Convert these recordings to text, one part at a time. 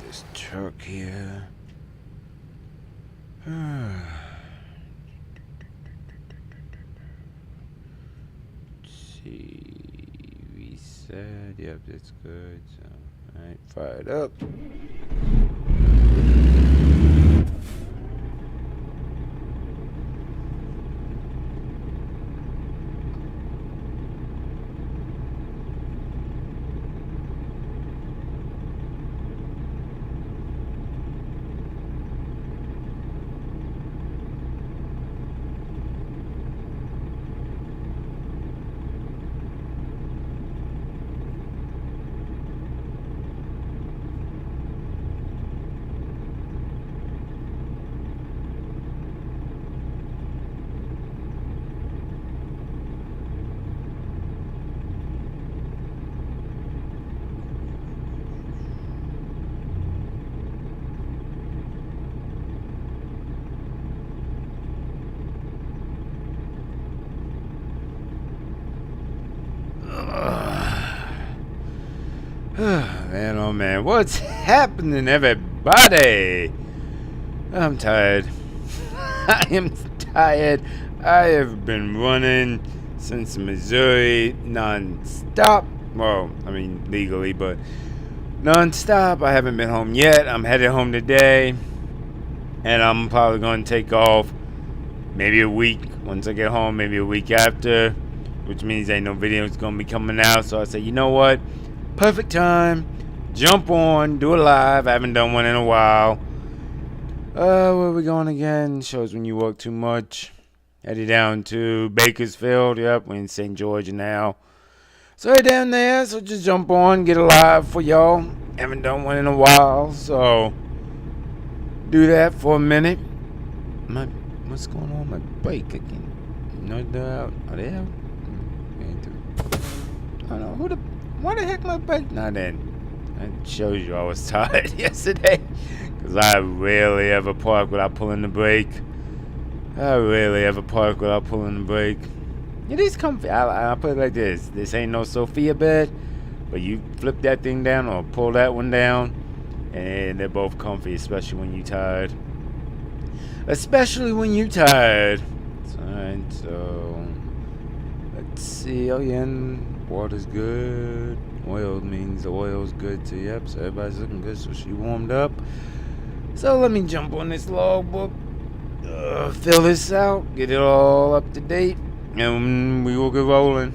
this truck here. See, reset. Yep, that's good. So, alright, fire it up. Man, oh man, what's happening, everybody? I'm tired. I am tired. I have been running since Missouri non-stop. Well, I mean legally, but non-stop. I haven't been home yet. I'm headed home today, and I'm probably going to take off maybe a week once I get home, maybe a week after, which means ain't no videos going to be coming out. So I say, you know what? Perfect time. Jump on, do a live. I haven't done one in a while. Where are we going again? Shows when you work too much. Headed down to Bakersfield. Yep, we're in St. George now. So right down there. So just jump on, get a live for y'all. Haven't done one in a while, so do that for a minute. What's going on with my bike again? No doubt. Are they out? I don't know. Why the heck my bike not in? That shows you I was tired yesterday. Because I rarely ever park without pulling the brake. It is comfy. I'll put it like this. This ain't no Sophia bed. But you flip that thing down or pull that one down. And they're both comfy, especially when you're tired. Alright, so let's see. Oh yeah, and water's good. Oil means the oil's good too. Yep, so everybody's looking good. So she warmed up. So let me jump on this logbook, fill this out, get it all up to date, and we will get rolling.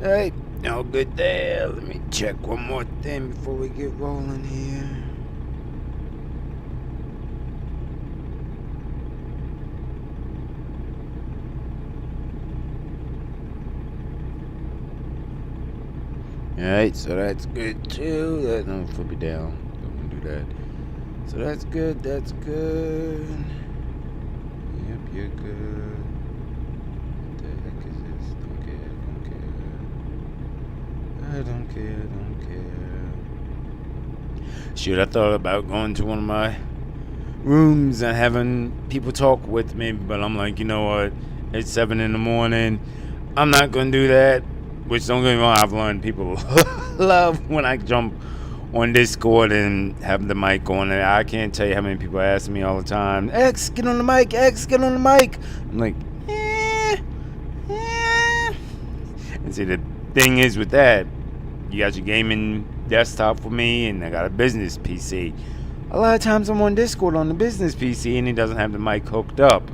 Alright, all good there. Let me check one more thing before we get rolling here. Alright, so that's good too. No, flip it down. Don't want to do that. So that's good, Yep, you're good. What the heck is this? I don't care. Shoot, I thought about going to one of my rooms and having people talk with me, but I'm like, you know what? It's 7 in the morning. I'm not going to do that. Which, don't get me wrong, I've learned people love when I jump on Discord and have the mic on. And I can't tell you how many people ask me all the time, X, get on the mic. I'm like, yeah. And see, the thing is with that, you got your gaming desktop for me, and I got a business PC. A lot of times I'm on Discord on the business PC, and it doesn't have the mic hooked up.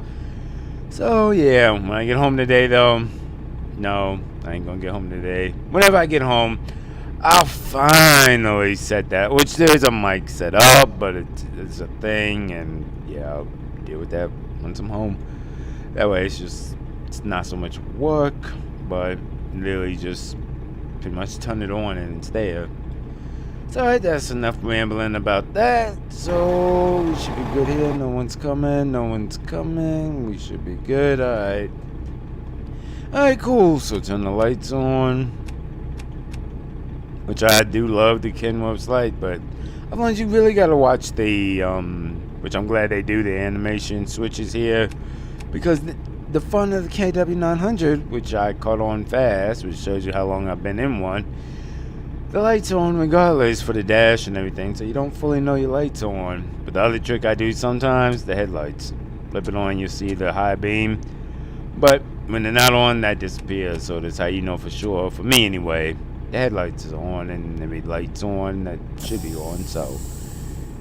So, yeah, when I get home today, though, no, I ain't gonna get home today. Whenever I get home, I'll finally set that, which there's a mic set up, but it's a thing, and yeah, I'll deal with that once I'm home. That way it's not so much work, but literally just pretty much turn it on and it's there. So alright, that's enough rambling about that. So we should be good here. No one's coming. We should be good. Alright, cool. So turn the lights on, which I do love the Kenworth's light, but I've learned you really gotta watch the which I'm glad they do. The animation switches here, because the front of the KW900, which I caught on fast, which shows you how long I've been in one, the lights are on regardless for the dash and everything, so you don't fully know your lights are on. But the other trick I do sometimes, the headlights. Flip it on, you see the high beam, but when they're not on, that disappears, so that's how you know for sure, for me anyway, the headlights is on, and every light's on that should be on, so.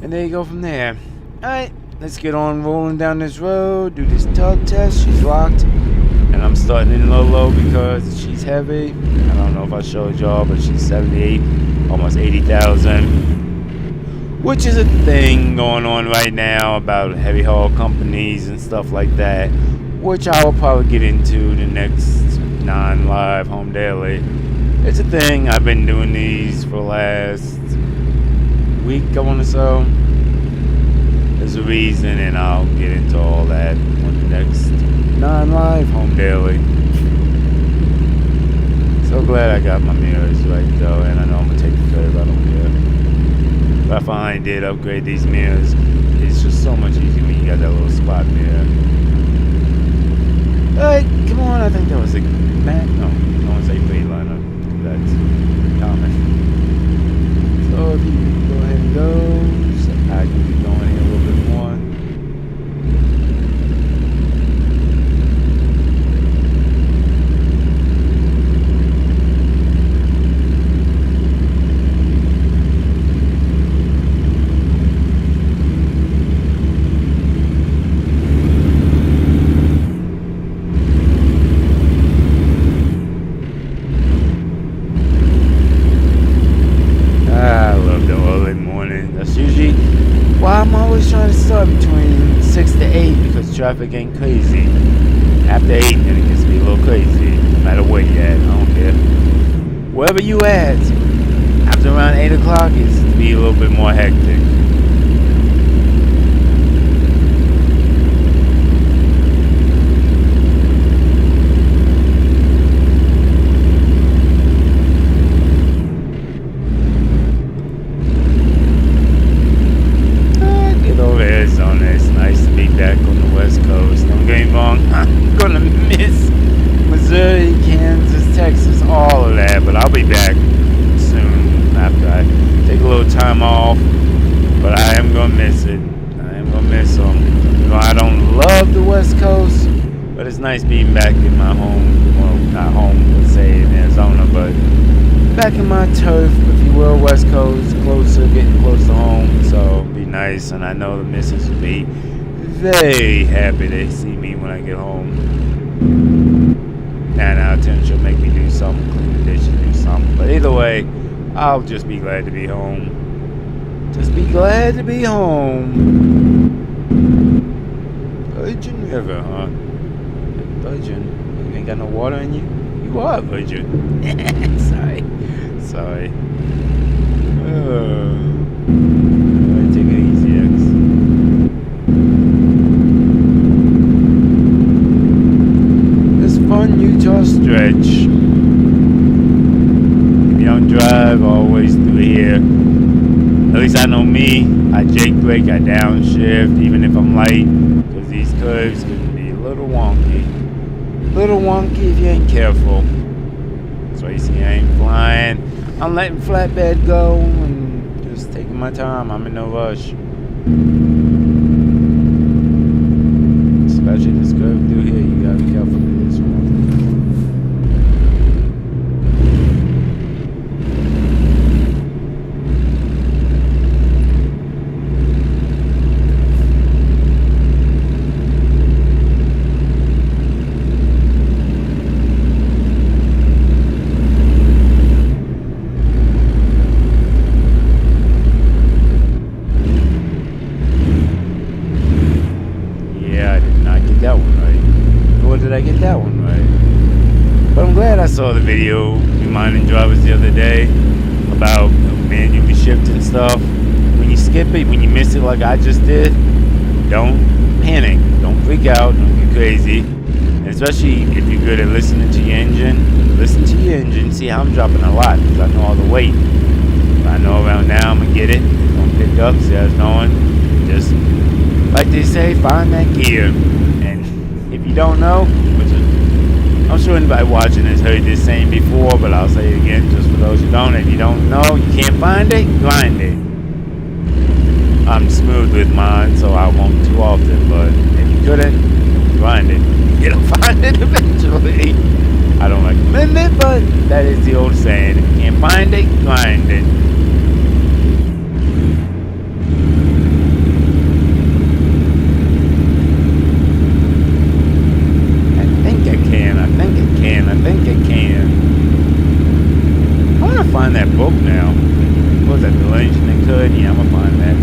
And there you go from there. Alright, let's get on rolling down this road, do this tug test. She's locked, and I'm starting in low because she's heavy. I don't know if I showed y'all, but she's 78, almost 80,000, which is a thing going on right now about heavy haul companies and stuff like that, which I will probably get into the next non-live home daily. It's a thing. I've been doing these for the last week, I want to say. There's a reason, and I'll get into all that on the next non-live home daily. So glad I got my mirrors right though, and I know I'm gonna take the curve. I don't care. But I finally did upgrade these mirrors. It's just so much easier when you got that little spot mirror. Alright, come on. I think that was a Mac. No, I want to say Freightliner. That's common. So if you can go ahead and go, so I can keep going here a little bit more. I'm always trying to start between 6 to 8 because traffic ain't crazy. After 8, then it gets to be a little crazy. No matter where you at, I don't care. Wherever you at, after around 8 o'clock, it's to be a little bit more hectic. I'm gonna miss Missouri, Kansas, Texas, all of that, but I'll be back soon after I take a little time off. But I am gonna miss it. I am gonna miss them. You know, I don't love the West Coast, but it's nice being back in my home. Well, not home, let's say in Arizona, but back in my turf, if you will, West Coast, closer, getting close to home. So it'll be nice, and I know the missus will be very happy to see me when I get home. 9 out of 10 she'll make me do something, clean the dishes, do something. But either way, I'll just be glad to be home. Just be glad to be home. Virgin River, huh? Virgin? You ain't got no water in you? You are a virgin. Sorry. Take it easy, X. Fun Utah stretch. If you don't drive, always through here. At least I know me. I jake brake, I downshift, even if I'm light, because these curves can be a little wonky. A little wonky if you ain't careful. That's why you see I ain't flying. I'm letting flatbed go and just taking my time. I'm in no rush. Especially this curve through here, you gotta be careful with this one. That one right. Nor did I get that one right. But I'm glad I saw the video reminding drivers the other day about manually shifting stuff. When you skip it, when you miss it like I just did, don't panic. Don't freak out. Don't get crazy. And especially if you're good at listening to your engine. Listen to your engine. See how I'm dropping a lot because I know all the weight. I know around now I'm going to get it. Don't pick up. See how it's going. Just like they say, find that gear. And if you don't know, which I'm sure anybody watching has heard this saying before, but I'll say it again just for those who don't. If you don't know, you can't find it, grind it. I'm smooth with mine, so I won't too often, but if you couldn't, grind it. You'll find it eventually. I don't recommend it, but that is the old saying. If you can't find it, grind it. I want to find that book now. What was that, The Legend that Could? Yeah, I'm going to find that.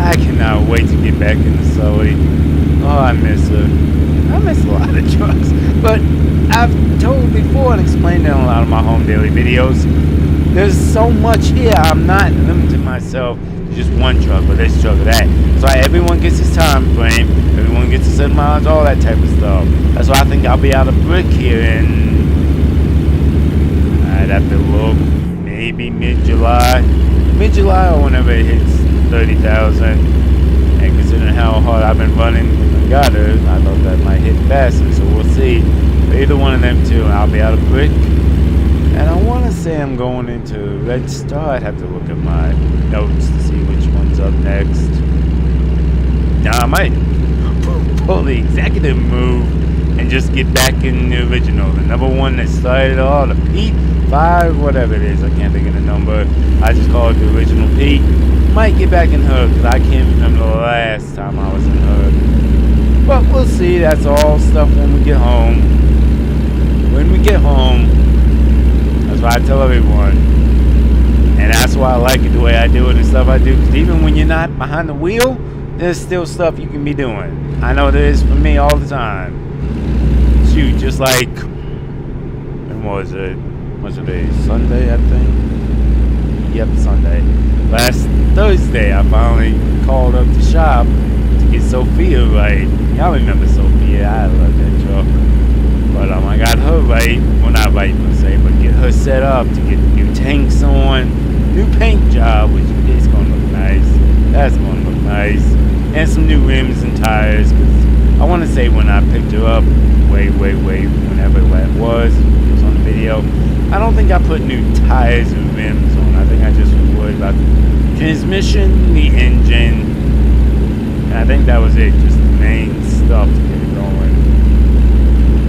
I cannot wait to get back into Sully. Oh, I miss her. I miss a lot of trucks. But I've told before and explained in a lot of my home daily videos, there's so much here. I'm not limiting myself to just one truck or this truck or that. So everyone gets his time frame. Everyone gets a certain mileage, all that type of stuff. That's why I think I'll be out of brick here in... I'd have to look. Maybe mid-July. Mid-July or whenever it hits 30,000. And considering how hard I've been running in the gutter, I thought that might hit faster, so we'll see. But either one of them two, I'll be out of brick. And I want to say I'm going into Red Star. I'd have to look at my notes to see which one's up next. Now I might pull the executive move and just get back in the original. The number one that started all, the Pete 5, whatever it is. I can't think of the number. I just call it the original Pete. Might get back in her because I can't remember the last time I was in her. But we'll see. That's all stuff when we get home. When we get home, that's why I tell everyone. And that's why I like it the way I do it and stuff I do. Because even when you're not behind the wheel, there's still stuff you can be doing. I know there is for me all the time. Shoot, just like, when was it? What's it? Sunday, I think? Yep, Sunday. Last Thursday, I finally called up the shop to get Sophia right. Y'all remember Sophia? I love that truck. But I got her right. Well, not right per se, but get her set up to get new tanks on, new paint job, which is going to look nice. That's going to look nice. And some new rims and tires. Because I want to say when I picked her up, way, whenever that was on the video, I don't think I put new tires and rims on. I think I just was worried about the transmission, the engine, and I think that was it, just the main stuff to get it going.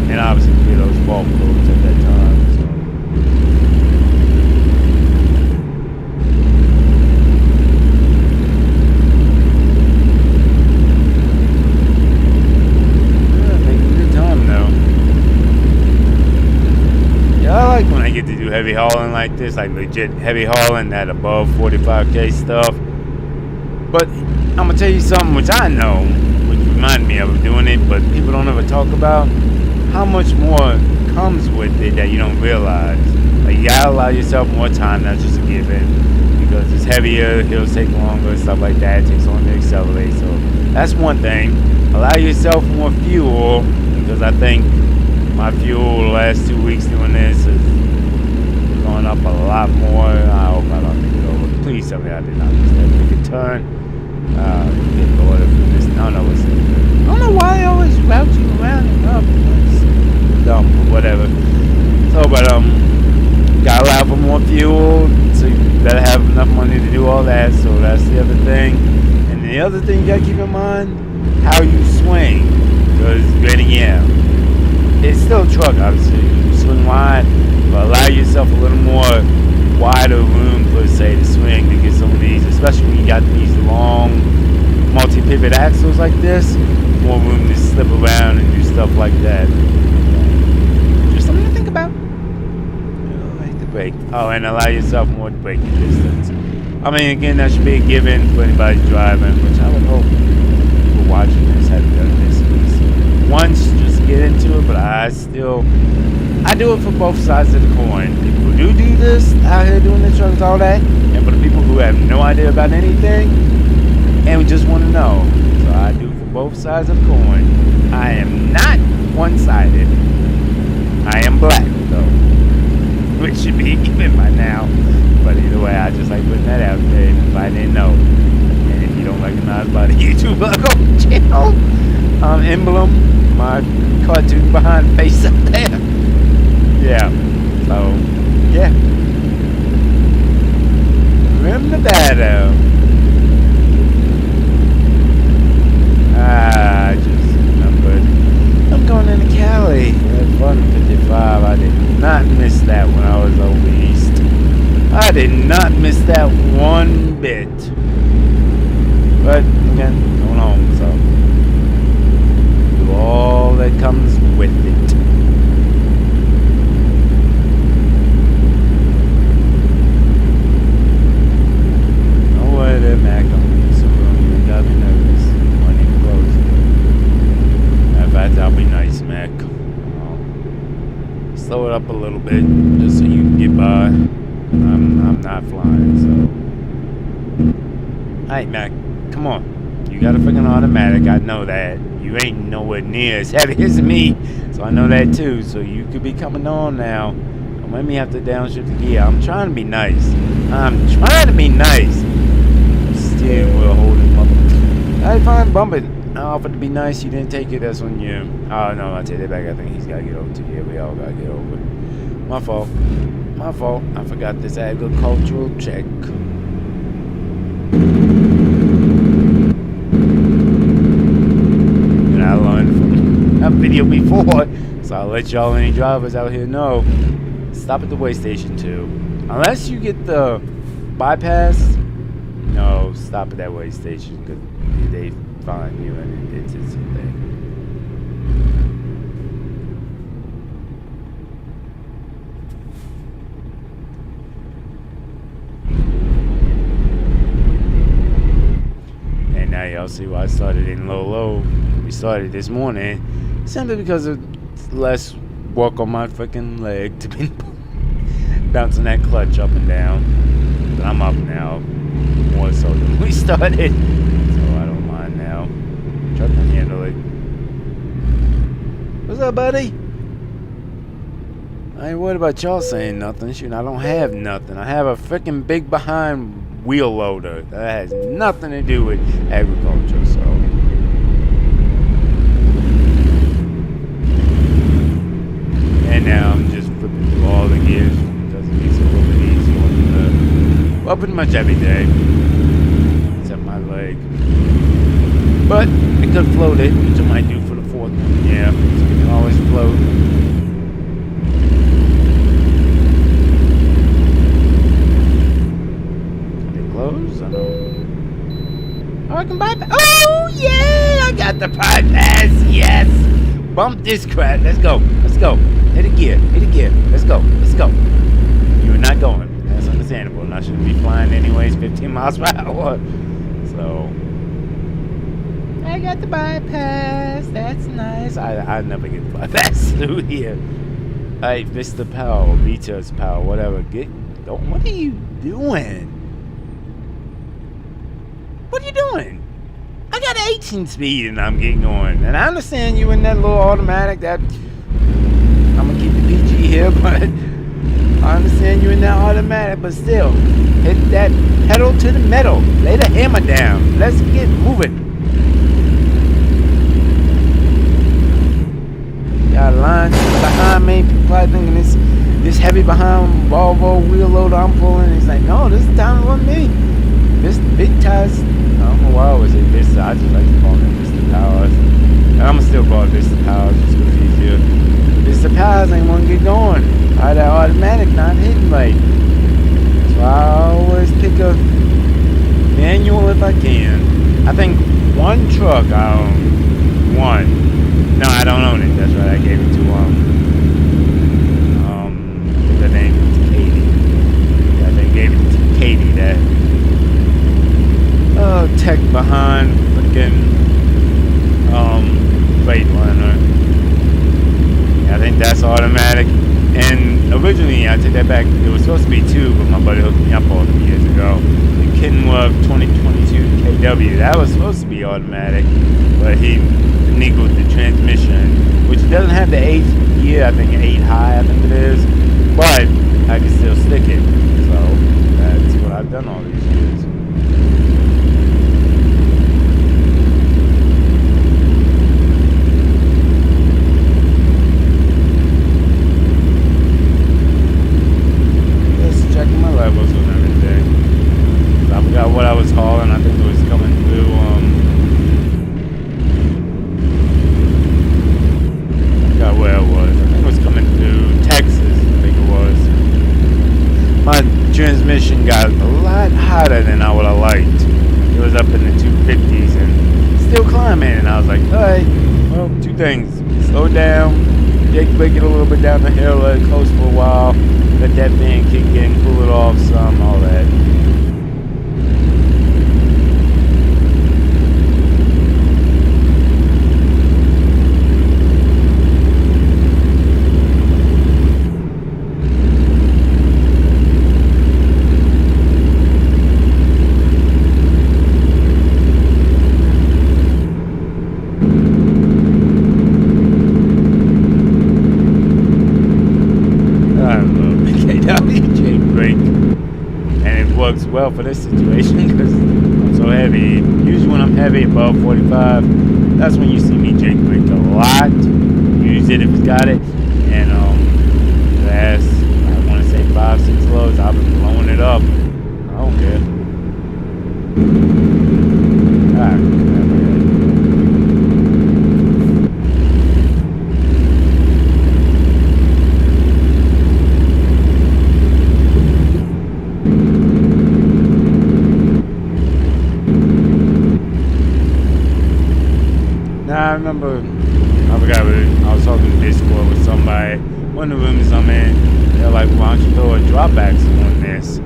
And obviously clear those bulk codes at that time. So. Yeah, making good time though. I like when I get to do heavy hauling like this, like legit heavy hauling, that above 45K stuff. But I'm going to tell you something which I know, which reminds me of doing it, but people don't ever talk about how much more comes with it that you don't realize. Like, you got to allow yourself more time, that's just a given. Because it's heavier, hills take longer, stuff like that, it takes longer to accelerate. So that's one thing. Allow yourself more fuel, because I think my fuel the last 2 weeks doing this is going up a lot more. I hope I don't make it over. Please tell me I did not miss that big a turn. Get the order from this. No, it's I don't know why I always route you around and up. It's dumb, but whatever. So, but gotta allow for more fuel. So you better have enough money to do all that. So that's the other thing. And the other thing you gotta keep in mind, how you swing. Because it's still a truck, obviously. You swing wide, but allow yourself a little more wider room, per se, to swing to get some of these, especially when you got these long multi-pivot axles like this, more room to slip around and do stuff like that. Just something to think about. Like the brake. Oh, and allow yourself more braking distance. I mean, again, that should be a given for anybody driving, which I would hope people watching this have done this at least once, just get into it, but I do it for both sides of the coin. People who do this out here doing the trucks, all that, and for the people who have no idea about anything and just want to know. So I do for both sides of the coin. I am not one-sided. I am black, though, which should be even by now. But either way, I just like putting that out there if I didn't know. And if you don't recognize by the YouTube logo channel emblem, my cartoon behind face up there. Yeah. So, yeah. Rim Nevada. I just remembered. I'm going into Cali at 1:55. I did not miss that when I was over east. I did not miss that one bit. But, again, going home, so. Do all that comes with it. There, Mac. I'm so you got me nervous. I need to close it. Matter of fact, I'll be nice, Mac. Slow it up a little bit, just so you can get by. I'm not flying, so. Alright, Mac, come on. You got a freaking automatic. I know that. You ain't nowhere near as heavy as me, so I know that too. So you could be coming on now. Don't let me have to downshift the gear. I'm trying to be nice. Steering wheel holding bumper. I find bumping. I offered to be nice. You didn't take it. That's on you. Oh no, I take it back. I think he's gotta get over to you. We all gotta get over it. My fault. My fault. I forgot this agricultural check. And I learned from that video before, so I'll let y'all any drivers out here know. Stop at the way station too. Unless you get the bypass. No, stop at that way station because they find you and it's a thing. And now y'all see why I started in low. We started this morning simply because of less work on my freaking leg to be bouncing that clutch up and down. But I'm up now. More so than we started, so I don't mind now. Truck can handle it. What's up, buddy? I ain't worried about y'all saying nothing. Shoot, I don't have nothing. I have a freaking big behind wheel loader that has nothing to do with agriculture. So, and now I'm just flipping through all the gears because it makes it a little bit easier. Well, pretty much every day. Except my leg. But I could float it, which I might do for the fourth one. Yeah, so we can always float. Are they closed? I don't. Oh, I can bypass. Oh, yeah! I got the bypass! Yes! Bump this crap. Let's go. Let's go. Hit a gear. Hit a gear. Let's go. Let's go. You are not going. That's understandable, and I shouldn't be flying anyways 15 miles per hour. So, I got the bypass. That's nice. I never get the bypass through here. Alright, Vista Power, Vita's Power, whatever. What are you doing? What are you doing? I got 18 speed and I'm getting on. And I understand you in that little automatic that I'm gonna keep the PG here, but I understand you in that automatic, but still, hit that pedal to the metal. Lay the hammer down. Let's get moving. Got lines behind me. People probably thinking this heavy behind Volvo wheel loader I'm pulling. It's like, no, this time it wasn't me. This big tires. I don't know why I was at Vista. I just like to call them Vista Powers. And I'm gonna still call it Vista Powers just because it's easier. Vista Powers ain't want to get going. That automatic not hitting right. So I always pick a manual if I can. I think one truck I own. One. No, I don't own it. That's right. I gave it to I think her name is Katie. Yeah, they gave it to Katie. That tech behind freaking Freightliner. I think that's automatic. And originally, I take that back, it was supposed to be 2, but my buddy hooked me up all them years ago. The Kenworth 2022 KW, that was supposed to be automatic, but he finagled the transmission, which doesn't have the 8th gear, I think 8 high, I think it is, but I can still stick it. So that's what I've done all these years. Checking my levels and everything. I forgot what I was hauling. I think it was coming through. I forgot where it was. I think it was coming through Texas. I think it was. My transmission got a lot hotter than I would have liked. It was up in the 250s and still climbing. And I was like, all right, well, 2 things: slow down, brake it a little bit down the hill, let it coast for a while. Let that fan kick in, cool it off some, all that. Works well for this situation because I'm so heavy. Usually when I'm heavy above 45, that's when you see me Jake brake a lot. Use it if it's got it. And last, I want to say 5-6 loads, I've been blowing it up. I don't care. I remember, I forgot what I was talking to Discord with somebody. One of the rooms I'm in, they're like, why don't you throw a dropback on this?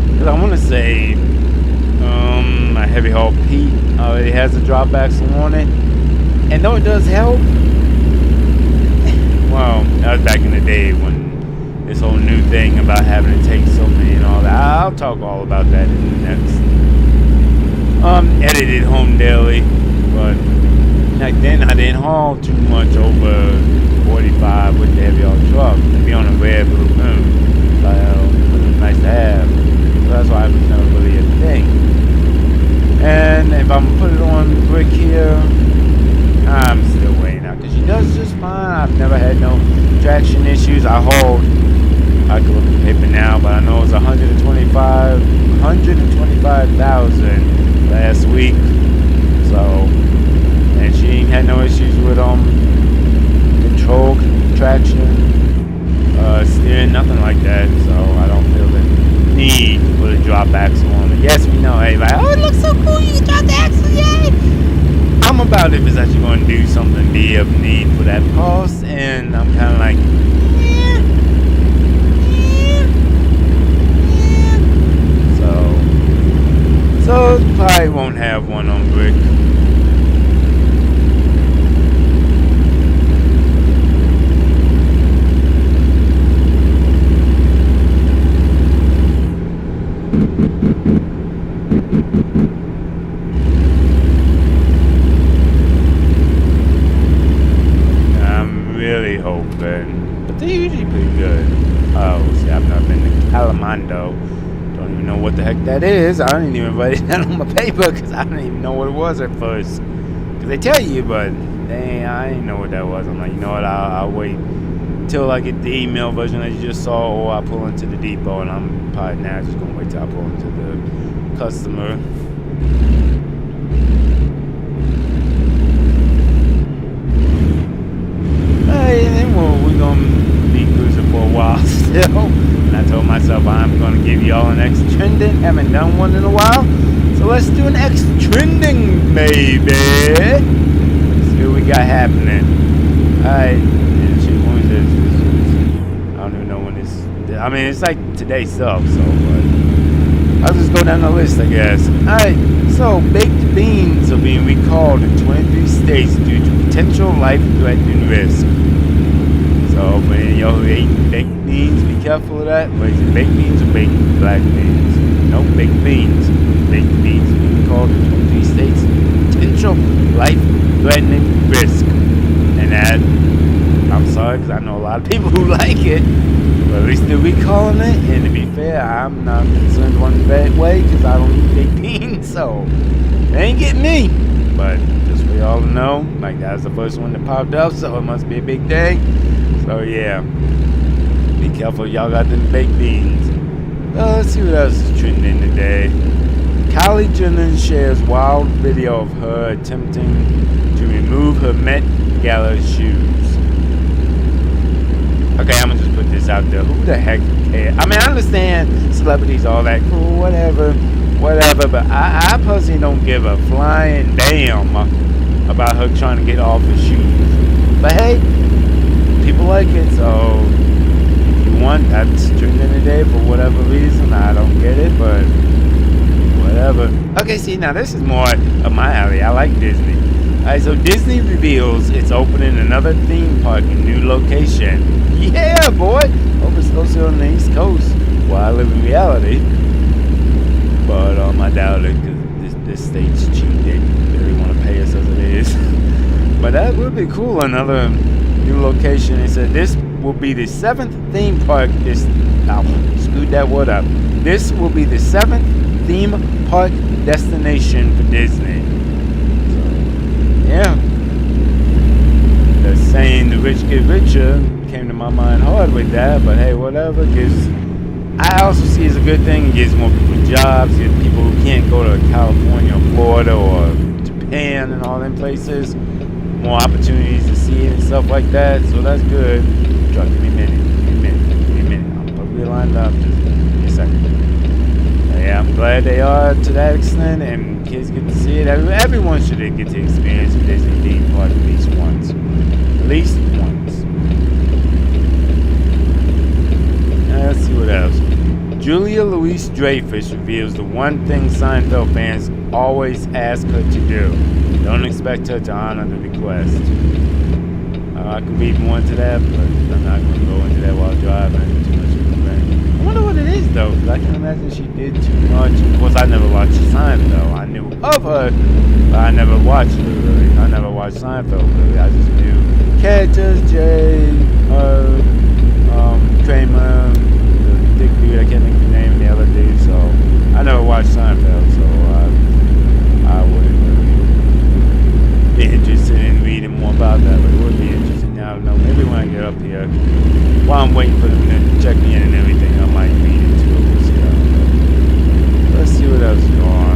Because I want to say, my heavy haul Pete already has a dropback on it. And though it does help, well, that was back in the day when this whole new thing about having to take so many and all that. I'll talk all about that in the next edited home daily, but back then I didn't haul too much over 45 with the heavy haul truck. Maybe on a rare blue moon, but it was nice to have. So that's why it was never really a thing. And if I'm put it on brick here, I'm still waiting out because she does just fine. I've never had no traction issues. I could look at the paper now, but I know it's 125,000 last week. So, and she ain't had no issues with control, traction, steering, nothing like that. So I don't feel the need to put a drop axle on it. Yes, we know everybody, oh, it looks so cool, you can drop the axle, yay! I'm about if it's actually going to do something be of need for that cost, and I'm kind of like, so probably won't have one on brick. I'm really hoping, but they're usually pretty good. Oh, see, I've never been to Calamando. Don't even know what the heck that is. I didn't even write it down on my paper because I didn't even know what it was at first. Because they tell you, but I didn't know what that was. I'm like, you know what, I'll wait until I get the email version that you just saw, or I pull into the depot, and I'm probably now just going to wait till I pull into the customer. Hey, and we're going to be cruising for a while still. And I told myself I'm going to give y'all an X trending. Haven't done one in a while. So let's do an X trending, baby. See what we got happening. Alright. And shit, when is this? I don't even know when this. I mean, it's like today's stuff, so, but I'll just go down the list, I guess. Alright. So, baked beans are being recalled in 23 states due to potential life-threatening risk. So, for any of y'all who ate baked beans, be careful of that. Wait, is it baked beans or baked black beans? No, baked beans. Baked beans being recalled in 23 states due to potential life-threatening risk. And that, I'm sorry, because I know a lot of people who like it. But at least they're recalling it, and to be fair, I'm not concerned one bad way because I don't eat baked beans, so they ain't getting me. But just for y'all to know, like that was the first one that popped up, so it must be a big thing. So yeah, be careful, y'all got them baked beans. Let's see what else is trending today. Kylie Jenner shares wild video of her attempting to remove her Met Gala shoes. Okay, I'm gonna just put this out there. Who the heck cares? I mean, I understand celebrities, all that, cool, whatever, but I personally don't give a flying damn about her trying to get off her shoes. But hey, people like it, so if you want, that's trending today for whatever reason. I don't get it, but whatever. Okay, see, now this is more of my alley. I like Disney. Alright, so Disney reveals it's opening another theme park in new location. Yeah, boy! Hope it's closer on the East Coast where I live in reality. But I doubt it because this state's cheap. They really want to pay us as it is. But that would be cool. Another new location. It said this will be the 7th theme park. Screwed that word up. This will be the 7th theme park destination for Disney. Yeah. The saying the rich get richer came to my mind hard with that, but hey, whatever. I also see it as a good thing. It gives more people jobs. Gives people who can't go to California or Florida or Japan and all them places more opportunities to see it and stuff like that. So that's good. Give me a minute. I'm probably lined up. Just give me a second. Yeah, I'm glad they are to that extent, and kids get to see it. Everyone should get to experience a Disney theme park at least once. At least once. Let's see what else. Julia Louis-Dreyfus reveals the one thing Seinfeld fans always ask her to do. Don't expect her to honor the request. I could read more into that, but I'm not going to go into that while driving. Too much information. I wonder what it is, though, because I can imagine she did too much. Of course, I never watched Seinfeld. I knew of her, but I never watched her, really. I never watched Seinfeld, really. I just knew characters, Jay, her, Kramer, the big dude, I can't think of the name of the other dude, so I never watched Seinfeld, so I wouldn't really be interested in reading more about that, but it would be interesting now to know. Maybe when I get up here, while I'm waiting for them to check me in and everything, I might read into it. We'll see how. Let's see what else is going on.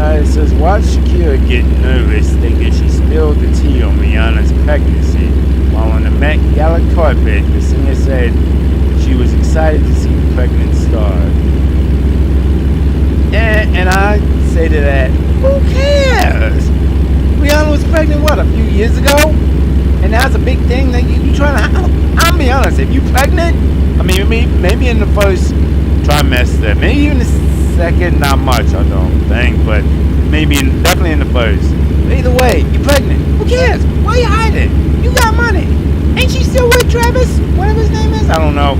It says, watch Shakira get nervous thinking she spilled the tea on Rihanna's pregnancy. While on the Met Gala carpet, the singer said she was excited to see the pregnant star. And I say to that, who cares? Rihanna was pregnant, what, a few years ago? And that's a big thing that you trying to... I'll be honest, if you pregnant, I mean, maybe in the first trimester, maybe even the second, not much, I don't think, but definitely in the first. But either way, you're pregnant. Who cares? Why you hiding? You got money. Ain't she still with Travis? Whatever his name is? I don't know.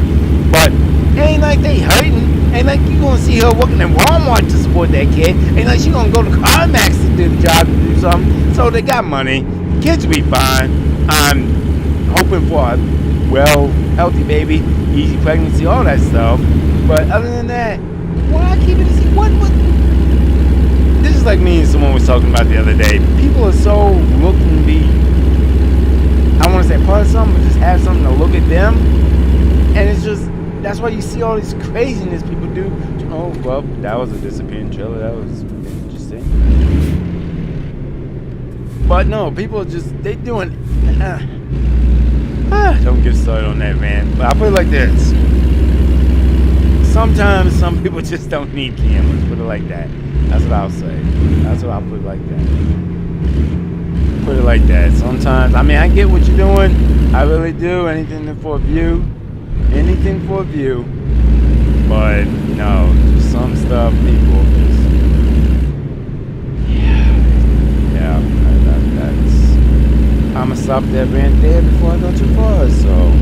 But it ain't like they hurting. Ain't like you gonna see her working in Walmart to support that kid. Ain't like she gonna go to CarMax to do the job to do something. So they got money. Kids will be fine. I'm hoping for a well, healthy baby, easy pregnancy, all that stuff. But other than that, why keep it as what? This is like me and someone was talking about the other day. People are so looking to be, I want to say part of something, but just have something to look at them. And it's just, that's why you see all this craziness people do. Oh, well, that was a disappearing trailer. That was interesting. But no, people are just, they doing, don't get started on that, man. But I'll put it like this. Sometimes some people just don't need cameras. Put it like that. That's what I'll say. That's what I'll put it like that. Put it like that. Sometimes, I mean, I get what you're doing. I really do. Anything for a view. Anything for a view. But no, just some stuff people just yeah. That's I'ma stop there right there before I go too far. So.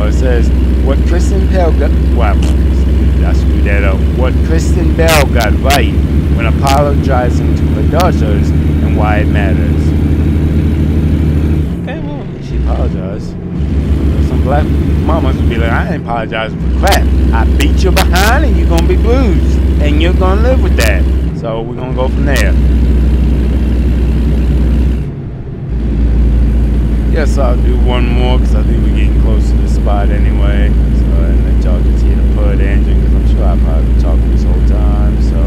It says what Kristen Bell got. Well, I screwed that up. What Kristen Bell got right when apologizing to her daughters and why it matters. Okay, well, she apologized. Some black mamas would be like, I ain't apologizing for crap. I beat you behind and you're gonna be bruised, and you're gonna live with that. So we're gonna go from there. Guess I'll do one more because I think we're getting close to the spot anyway. So and let y'all just hear the put engine because I'm sure I've probably been talking this whole time. So.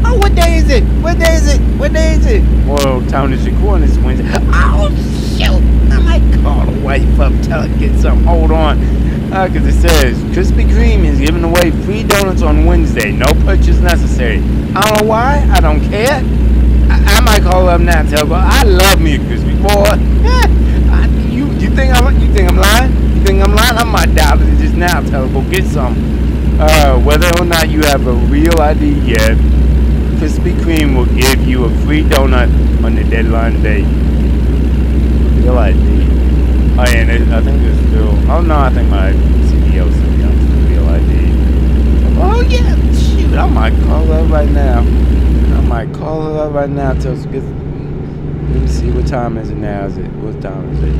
Oh, what day is it? What day is it? What day is it? Well, time is recording this Wednesday. Oh shoot! I might call the wife up, tell her to get something. Hold on. Because it says Krispy Kreme is giving away free donuts on Wednesday. No purchase necessary. I don't know why. I don't care. I might call her up now and tell her, I love me a Krispy boy. You think I'm lying? You think I'm lying? I might dial it just now. Tell her, go get some. Whether or not you have a real ID yet, Krispy Kreme will give you a free donut on the deadline day. Real ID. Oh yeah, and I think there's still. Oh no, I think my CEO said me I'm still real ID. Oh yeah, shoot, I might call her right now. Call her up right now. Tell her, let me see, what time is it now? What time is it?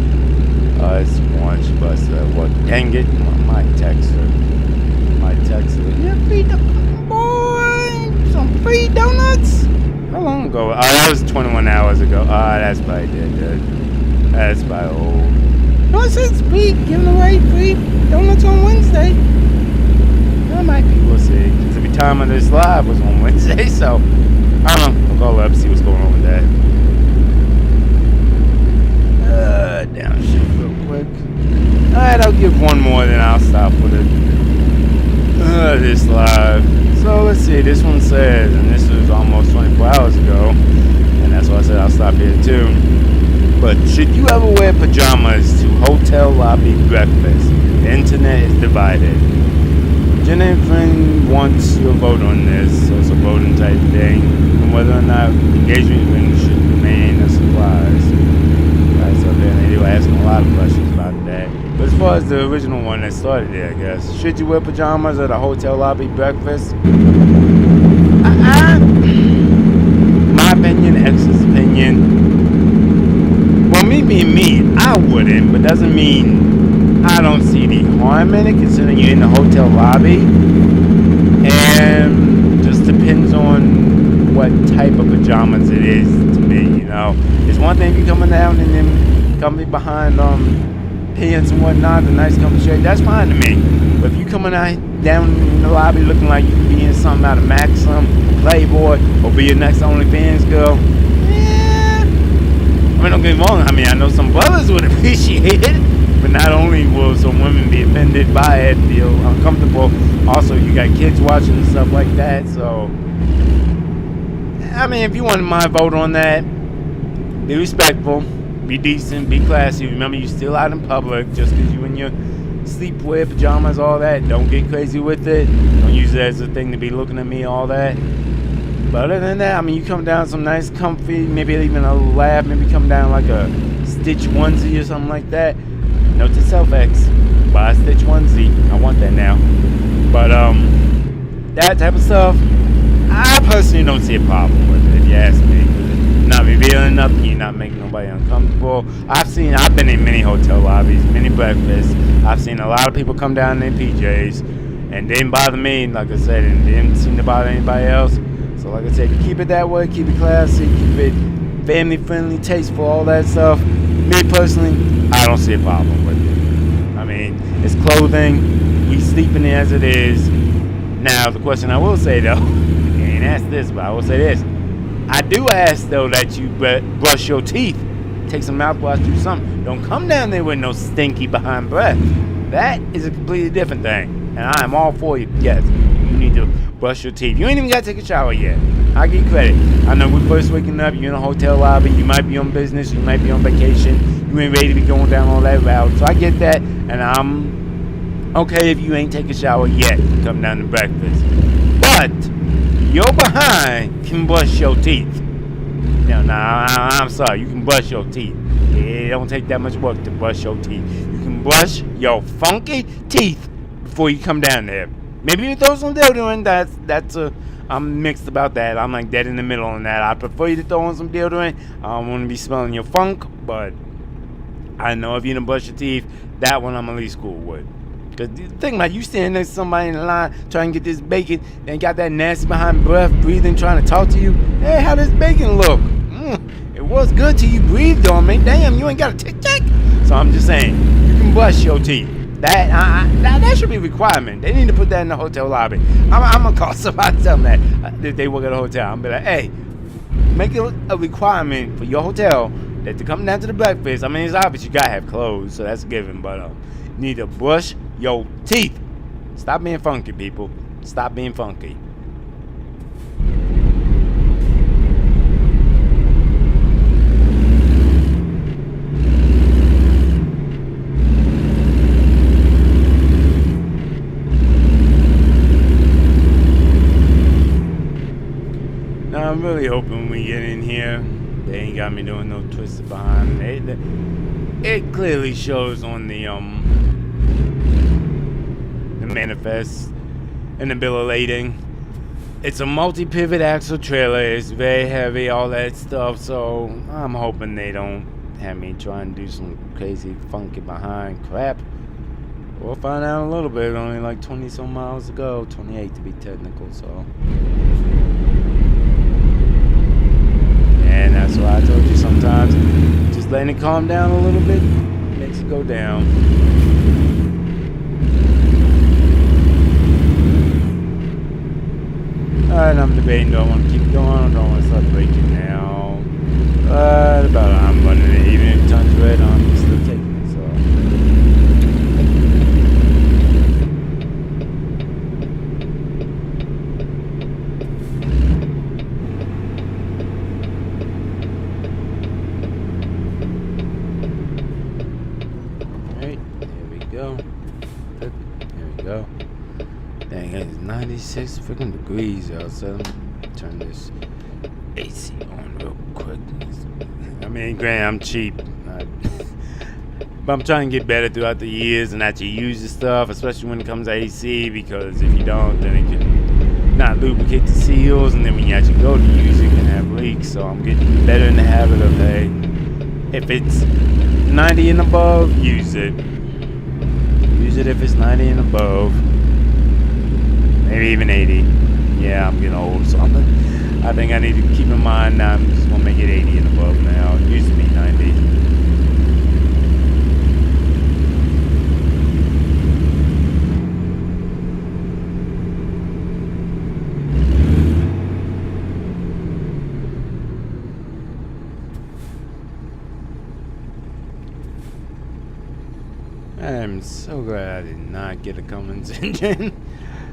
It's 1. She busted. What? Dang it! I might text her. Yeah, free boy, some free donuts. How long ago? Oh, that was 21 hours ago. That's probably dead. That's probably old. No, it says free, giving away free donuts on Wednesday. That might be. We'll see. Because every time of this live was on Wednesday, so. I don't know. I'll call up, see what's going on with that. Down shit real quick. Alright, I'll give one more, then I'll stop with it. This live. So let's see. This one says, and this was almost 24 hours ago, and that's why I said I'll stop here too. But should you ever wear pajamas to hotel lobby breakfast? The internet is divided. Jenna and friend wants your vote on this, so it's a voting type thing, and whether or not engagement rings should remain a surprise. Right, so then they were asking a lot of questions about that. But as far as the original one that started there, I guess, should you wear pajamas at a hotel lobby breakfast? My opinion, X's opinion. Well, me being me, I wouldn't, but doesn't mean I don't see the harm in it, considering you're in the hotel lobby, and just depends on what type of pajamas it is to me, you know. It's one thing if you're coming down and then coming behind pants and whatnot, the nice comfy shirt, that's fine to me. But if you coming down in the lobby looking like you could be in something out of Maxim, Playboy, or be your next OnlyFans girl, yeah. I mean, don't get me wrong, I mean, I know some brothers would appreciate it. But not only will some women be offended by it, feel uncomfortable, also you got kids watching and stuff like that, so I mean, if you want my vote on that, be respectful, be decent, be classy. Remember, you're still out in public. Just because you in your sleepwear, pajamas, all that, don't get crazy with it. Don't use it as a thing to be looking at me, all that. But other than that, I mean, you come down some nice, comfy, maybe even a laugh, maybe come down like a Stitch onesie or something like that. Note to self, X, buy a Stitch onesie. I want that now. But that type of stuff, I personally don't see a problem with it, if you ask me. You're not revealing nothing, you're not making nobody uncomfortable. I've been in many hotel lobbies, many breakfasts. I've seen a lot of people come down in their PJs, and didn't bother me, like I said, and didn't seem to bother anybody else. So like I said, you keep it that way, keep it classy, keep it family friendly, tasteful, all that stuff. Me personally, I don't see a problem with it. I mean, it's clothing, we sleep in it as it is. Now, the question I will say though, you ain't asked this, but I will say this. I do ask though that you brush your teeth, take some mouthwash, do something. Don't come down there with no stinky behind breath. That is a completely different thing. And I am all for you. Yes, you need to brush your teeth. You ain't even got to take a shower yet. I give you credit. I know we're first waking up, you're in a hotel lobby, you might be on business, you might be on vacation, you ain't ready to be going down all that route. So I get that, and I'm okay if you ain't take a shower yet. Come down to breakfast. But your behind can brush your teeth. Now, I'm sorry, you can brush your teeth. It don't take that much work to brush your teeth. You can brush your funky teeth before you come down there. Maybe you throw some deodorant. I'm mixed about that. I'm like dead in the middle on that. I prefer you to throw on some deodorant. I don't want to be smelling your funk, but I know if you didn't brush your teeth, that one I'm at least cool with. Because think about it, you standing next to somebody in the line trying to get this bacon, and got that nasty behind breath, breathing, trying to talk to you. Hey, how does bacon look? It was good till you breathed on me. Damn, you ain't got a tic-tac. So I'm just saying, you can brush your teeth. That should be a requirement. They need to put that in the hotel lobby. I'm gonna call somebody, tell them that if they work at a hotel. I'm gonna be like, hey, make it a requirement for your hotel that to come down to the breakfast. I mean, it's obvious you gotta have clothes, so that's a given. But you need to brush your teeth. Stop being funky, people. Stop being funky. I'm really hoping we get in here. They ain't got me doing no twisted behind. It clearly shows on the manifest and the bill of lading. It's a multi-pivot axle trailer. It's very heavy, all that stuff. So I'm hoping they don't have me try and do some crazy funky behind crap. We'll find out in a little bit. Only like 20 some miles to go, 28 to be technical. So. And that's why I told you sometimes just letting it calm down a little bit makes it go down. Alright, I'm debating, do I want to keep going or do I want to start braking now? About I'm running it, even if it turns red, I'm still taking it, so. Dang, it's 96 freaking degrees outside. Turn this AC on real quick. I mean, granted, I'm cheap. But I'm trying to get better throughout the years and actually use the stuff, especially when it comes to AC, because if you don't, then it can not lubricate the seals, and then when you actually go to use it, it can have leaks. So I'm getting better in the habit of, hey, if it's 90 and above, use it. Use it if it's 90 and above. Maybe even 80. Yeah, I'm getting old, so I think I need to keep in mind now I'm just going to make it 80 and above now. It used to be 90. I'm so glad I did not get a Cummins engine.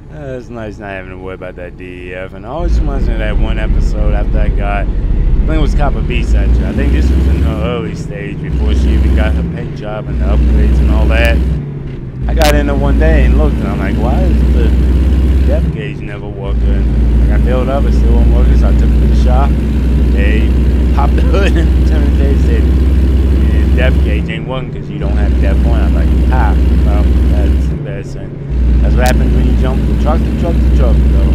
It's nice not having to worry about that DEF. And it always reminds me of that one episode after I got, I think it was Copper Beast actually. I think this was in her early stage before she even got her paint job and the upgrades and all that. I got in there one day and looked and I'm like, why is the depth gauge never working? Like I filled up, it still wasn't working, so I took it to the shop. They popped the hood and turned the page, said, depth gauge ain't working because you don't have depth on. I'm like, well, that's embarrassing. That's what happens when you jump from truck to truck to truck, though.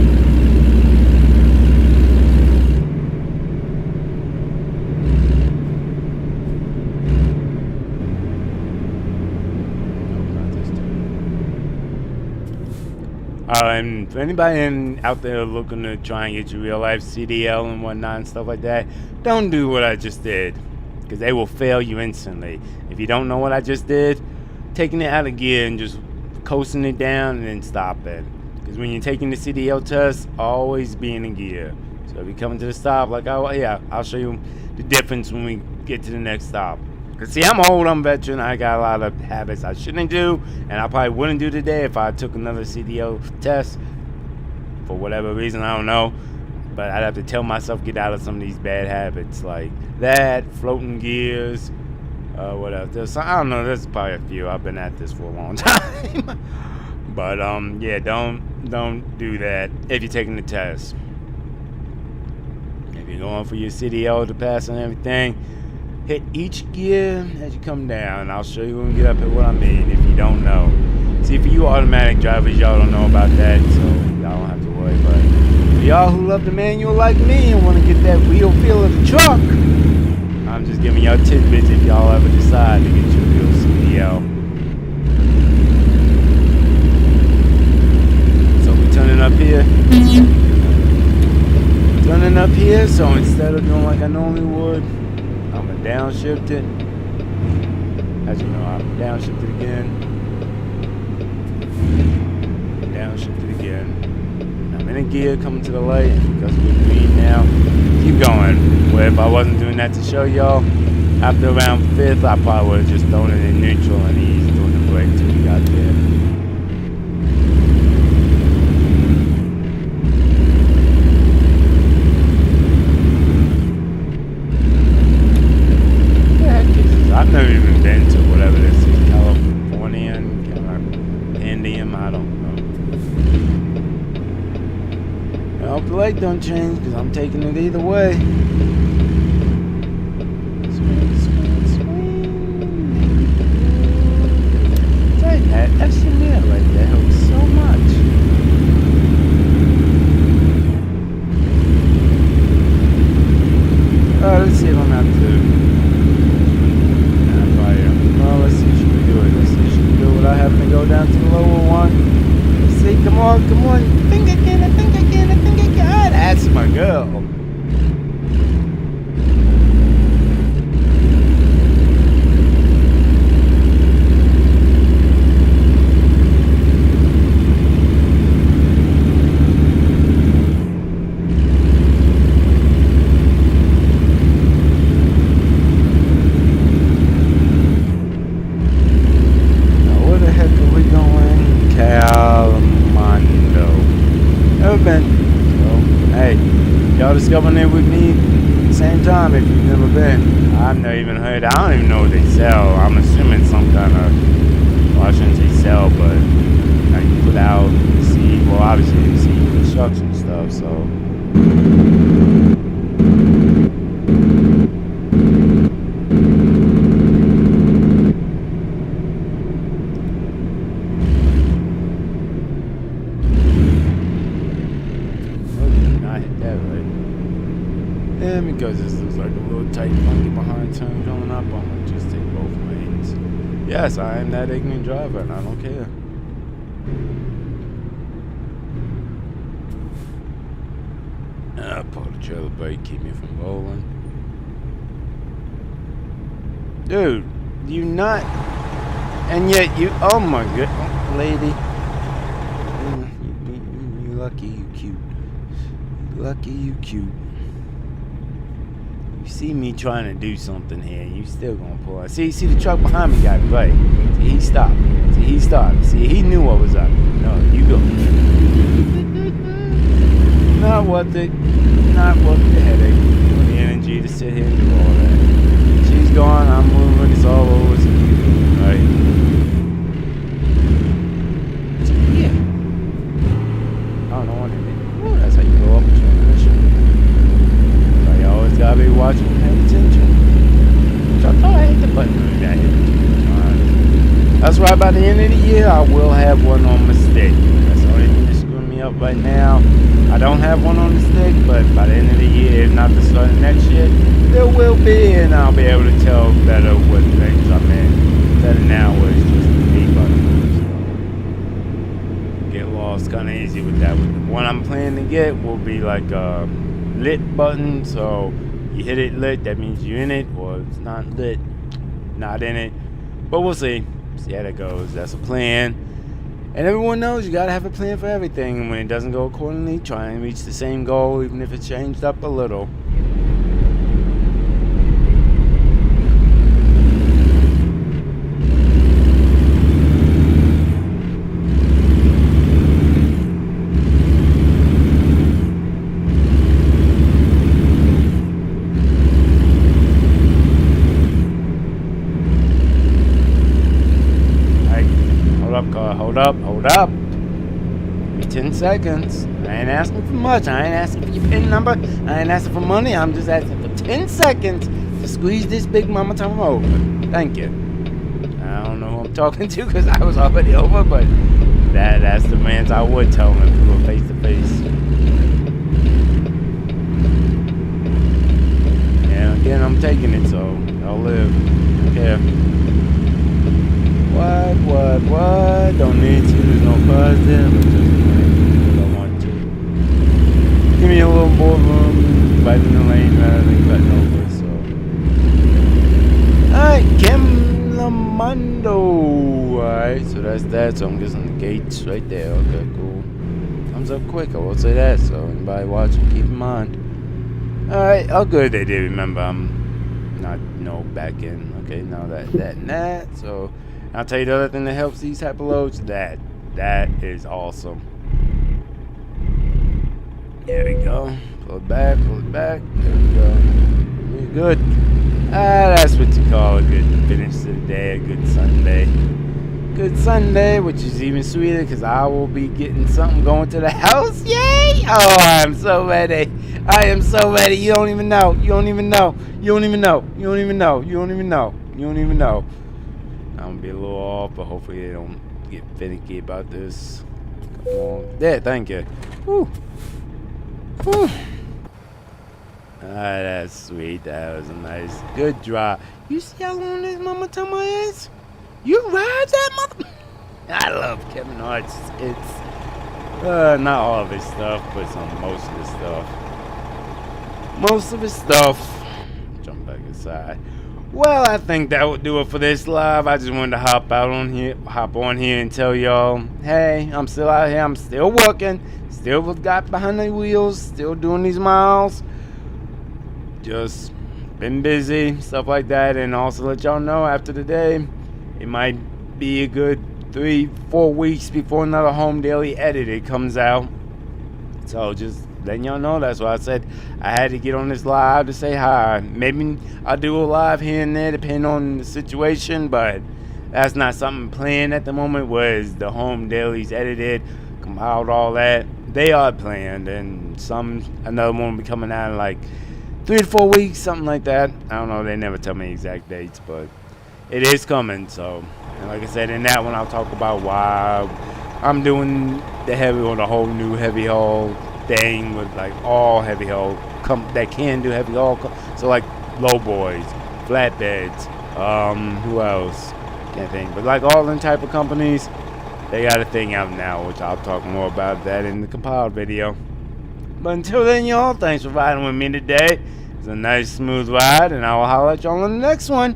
And for anybody out there looking to try and get your real life CDL and whatnot and stuff like that, don't do what I just did, because they will fail you instantly. If you don't know what I just did, taking it out of gear and just coasting it down and then stop it. Because when you're taking the CDL test, always be in gear. So if you come to the stop, like, I'll show you the difference when we get to the next stop. Because see, I'm old, I'm a veteran, I got a lot of habits I shouldn't do, and I probably wouldn't do today if I took another CDL test. For whatever reason, I don't know. but I'd have to tell myself get out of some of these bad habits like that, floating gears. What else? I don't know. There's probably a few. I've been at this for a long time. But yeah, don't do that if you're taking the test. If you're going for your CDL to pass and everything, hit each gear as you come down. I'll show you when we get up at what I mean if you don't know. See, for you automatic drivers, y'all don't know about that, so y'all don't have to worry. But for y'all who love the manual like me and want to get that real feel of the truck, I'm just giving y'all tidbits if y'all ever decide to get your real CDL. So we're turning up here. Turning up here, so instead of doing like I normally would, I'm going to downshift it. As you know, I'm downshifted again. Downshift it again. I'm in a gear coming to the light because we're green now. Keep going. Where if I wasn't doing that to show y'all, after around 5th, I probably would have just thrown it in neutral and eased doing the brake till we got there. I've never even been to whatever this is, Californian, Indian, I don't know. I hope the light don't change because I'm taking it either way. Swing, swing, swing. Dang, that FCML right there helps so much. Let's see if I'm out to. Let's see, should we do it? Let's see, should we do it without having to go down to the lower one? Let's see, come on. I think I can. Ah, that's my girl. Y'all discovering it with me at the same time if you've never been. I've never even heard. I don't even know what they sell. I'm assuming some kind of, well, I shouldn't say sell, but you put out, see, well, obviously you see construction stuff, so. Because this looks like a little tight funky behind turn coming up, I'm going to just take both lanes. Yes, I am that ignorant driver and I don't care. Pull the trailer brake, keep me from rolling. Dude, you not, and yet you, oh my god, lady. You lucky you cute. Lucky you cute. You see me trying to do something here, you still gonna pull out. See the truck behind me got right. See, he stopped. See, he knew what was up. No, you go. Not worth it. Not worth the headache. Or the energy to sit here and do all that. She's gone, I'm moving, it's all over. It's right. Yeah. I don't know what it is. Ooh, that's how you go up a transmission. You always gotta be watching and paying attention. Which I thought I hit the button when I hit it. That's why by the end of the year I will have one on my stick. That's the only thing that's screwing me up right now. I don't have one on the stick, but by the end of the year, if not the start of next year, there will be, and I'll be able to tell better what things I'm in. Instead of now where it's just the B button. So get lost kind of easy with that. The one I'm planning to get will be like a lit button, so you hit it lit, that means you're in it, or it's not lit, not in it. But we'll see how that goes. That's a plan, and everyone knows you gotta have a plan for everything, and when it doesn't go accordingly, try and reach the same goal even if it's changed up a little. hold up. Give me 10 seconds. I ain't asking for much. I ain't asking for your PIN number. I ain't asking for money. I'm just asking for 10 seconds to squeeze this big mama tongue over. Thank you. I don't know who I'm talking to because I was already over, but that's the man's I would tell him if we were face to face. And again, I'm taking it, so I'll live. Yeah. What? Don't need to. There's no cause there. But just don't want to. Give me a little more room. Right in the lane rather than cutting over. So. Alright, Kim Lamondo. Alright, so that's that. So I'm guessing the gates right there. Okay, cool. Comes up quick. I will say that. So anybody watching, keep in mind. Alright, all good. They did remember I'm not back in. Okay, now that. So I'll tell you the other thing that helps these type of loads. That is awesome. There we go. Pull it back. There we go. We're good. That's what you call a good finish to the day. A good Sunday. Good Sunday, which is even sweeter because I will be getting something going to the house. Yay! Oh, I'm so ready. I am so ready. You don't even know. I'm gonna be a little off, but hopefully they don't get finicky about this. Come on. There, thank you. Whew. That's sweet. That was a nice, good drive. You see how long this mama tumma is? You ride that mother... I love Kevin Hart. It's not all of his stuff, but most of his stuff. Jump back inside. Well, I think that would do it for this live. I just wanted to hop on here and tell y'all, hey, I'm still out here. I'm still working. Still got behind the wheels. Still doing these miles. Just been busy, stuff like that. And also let y'all know after today, it might be a good 3-4 weeks before another Home Daily Edited comes out. So just letting y'all know, that's why I said I had to get on this live to say hi. Maybe I'll do a live here and there depending on the situation, but that's not something planned at the moment. Was the Home Dailies edited, compiled, all that. They are planned, and another one will be coming out in like 3 to 4 weeks, something like that. I don't know, they never tell me exact dates, but it is coming. So, and like I said, in that one I'll talk about why I'm doing the whole new heavy haul thing with like all heavy haul that can do heavy haul. So like low boys, flatbeds, who else? Can't think. But like all them type of companies, they got a thing out now, which I'll talk more about that in the compiled video. But until then, y'all, thanks for riding with me today. It's a nice smooth ride, and I will holler at y'all on the next one.